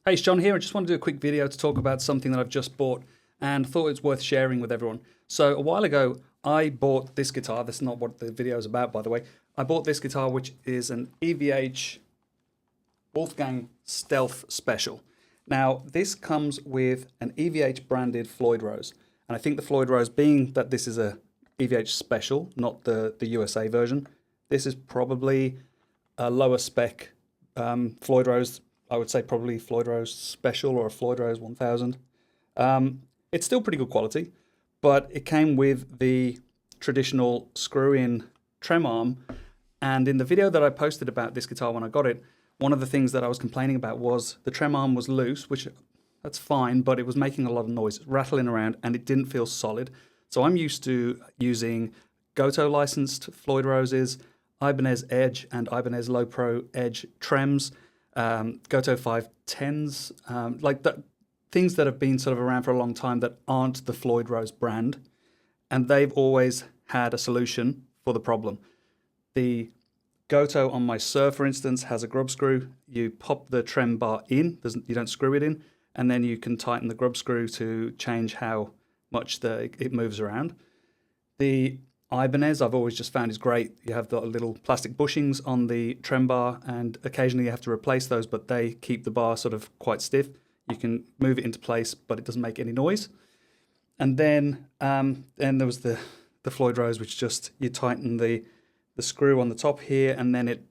Hey, it's John here. I just want to do a quick video to talk about something that I've just bought and thought it's worth sharing with everyone. So a while ago, I bought this guitar. This is not what the video is about, by the way. I bought this guitar, which is an EVH Wolfgang Stealth Special. Now, this comes with an EVH branded Floyd Rose. And I think the Floyd Rose, being that this is a EVH Special, not the USA version, this is probably a lower spec Floyd Rose. I would say probably Floyd Rose Special or a Floyd Rose 1000. It's still pretty good quality, but it came with the traditional screw-in trem arm. And in the video that I posted about this guitar when I got it, one of the things that I was complaining about was the trem arm was loose, which that's fine, but it was making a lot of noise, rattling around, and it didn't feel solid. So I'm used to using Goto licensed Floyd Roses, Ibanez Edge and Ibanez Low Pro Edge Trems, Goto 510s, like that, things that have been sort of around for a long time that aren't the Floyd Rose brand, and they've always had a solution for the problem. The Goto on my Surf, for instance, has a grub screw. You pop the trem bar in, you don't screw it in, and then you can tighten the grub screw to change how much it moves around. The Ibanez, I've always just found is great. You have the little plastic bushings on the trem bar, and occasionally you have to replace those, but they keep the bar sort of quite stiff. You can move it into place, but it doesn't make any noise. And then there was the Floyd Rose, which just, you tighten the screw on the top here, and then it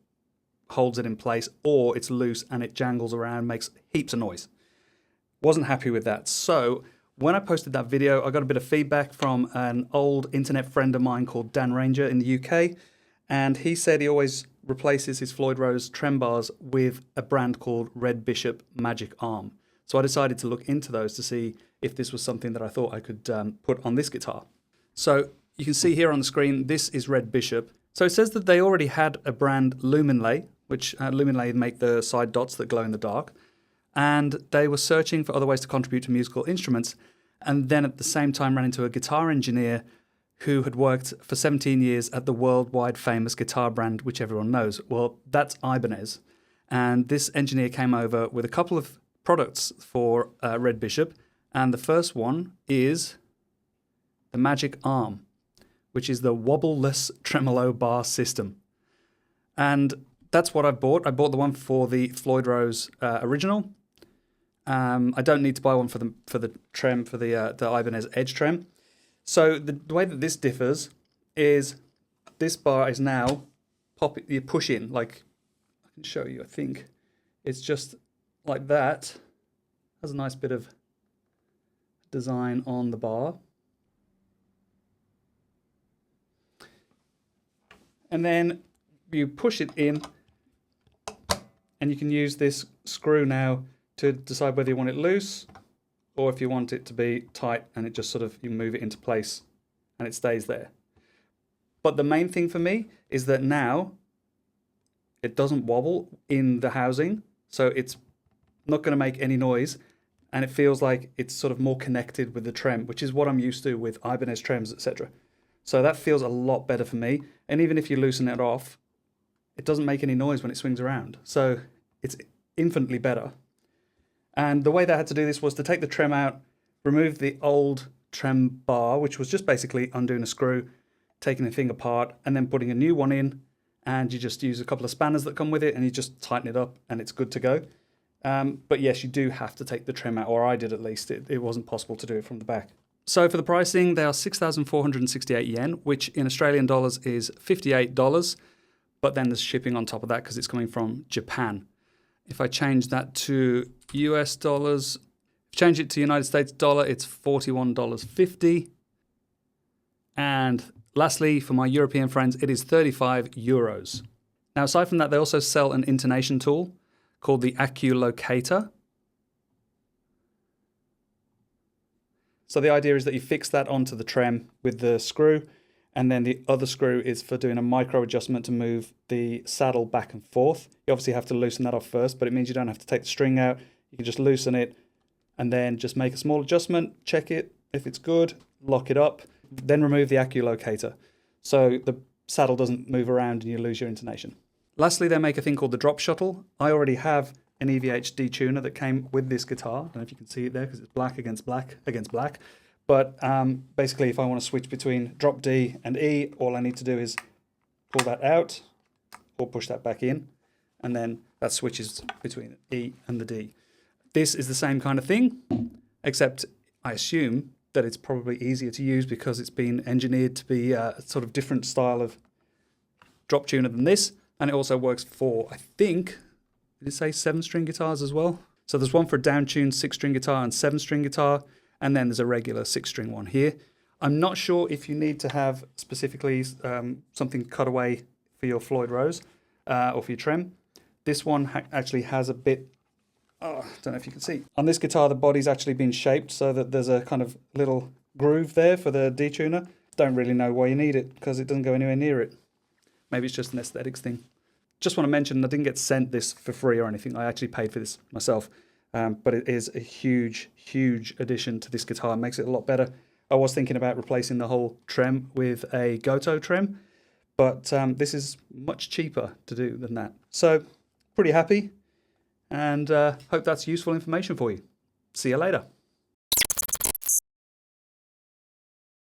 holds it in place, or it's loose and it jangles around, makes heaps of noise. Wasn't happy with that. So when I posted that video, I got a bit of feedback from an old internet friend of mine called Dan Ranger in the UK, and he said he always replaces his Floyd Rose trem bars with a brand called Red Bishop MAGIK-ARM. So I decided to look into those to see if this was something that I thought I could put on this guitar. So you can see here on the screen, this is Red Bishop. So it says that they already had a brand Luminlay, which Luminlay make the side dots that glow in the dark. And they were searching for other ways to contribute to musical instruments, and then at the same time ran into a guitar engineer who had worked for 17 years at the worldwide famous guitar brand, which everyone knows. Well, that's Ibanez. And this engineer came over with a couple of products for Red Bishop, and the first one is the MAGIK-ARM, which is the wobble-less tremolo bar system. And that's what I bought. I bought the one for the Floyd Rose original. I don't need to buy one for the trem, for the Ibanez Edge trem. So the way that this differs is this bar is now you push in, like I can show you. I think it's just like that. Has a nice bit of design on the bar. And then you push it in, and you can use this screw now to decide whether you want it loose or if you want it to be tight, and it just sort of, you move it into place and it stays there. But the main thing for me is that now it doesn't wobble in the housing, so it's not going to make any noise, and it feels like it's sort of more connected with the trem, which is what I'm used to with Ibanez trems, etc. So that feels a lot better for me. And even if you loosen it off, it doesn't make any noise when it swings around. So it's infinitely better. And the way that I had to do this was to take the trem out, remove the old trem bar, which was just basically undoing a screw, taking the thing apart, and then putting a new one in. And you just use a couple of spanners that come with it, and you just tighten it up, and it's good to go. But yes, you do have to take the trem out, or I did at least. It wasn't possible to do it from the back. So for the pricing, they are 6,468 yen, which in Australian dollars is $58. But then there's shipping on top of that because it's coming from Japan. If I change that to US dollars, change it to United States dollar, it's $41.50. And lastly, for my European friends, it is 35 euros. Now, aside from that, they also sell an intonation tool called the Locator. So the idea is that you fix that onto the trem with the screw, and then the other screw is for doing a micro adjustment to move the saddle back and forth. You obviously have to loosen that off first, but it means you don't have to take the string out. You can just loosen it and then just make a small adjustment, check it. If it's good, lock it up, then remove the Locator, so the saddle doesn't move around and you lose your intonation. Lastly, they make a thing called the drop shuttle. I already have an EVH detuner that came with this guitar. I don't know if you can see it there because it's black against black against black. But basically, if I want to switch between drop D and E, all I need to do is pull that out or push that back in, and then that switches between E and the D. This is the same kind of thing, except I assume that it's probably easier to use because it's been engineered to be a sort of different style of drop tuner than this, and it also works for, I think, did it say 7-string guitars as well? So there's one for a down-tuned 6-string guitar and 7-string guitar, and then there's a regular 6-string one here. I'm not sure if you need to have specifically something cut away for your Floyd Rose or for your trem. This one actually has a bit, I don't know if you can see. On this guitar, the body's actually been shaped so that there's a kind of little groove there for the detuner. Don't really know why you need it because it doesn't go anywhere near it. Maybe it's just an aesthetics thing. Just want to mention I didn't get sent this for free or anything. I actually paid for this myself. But it is a huge, huge addition to this guitar. It makes it a lot better. I was thinking about replacing the whole trem with a Goto trem, but this is much cheaper to do than that. So pretty happy, and hope that's useful information for you. See you later.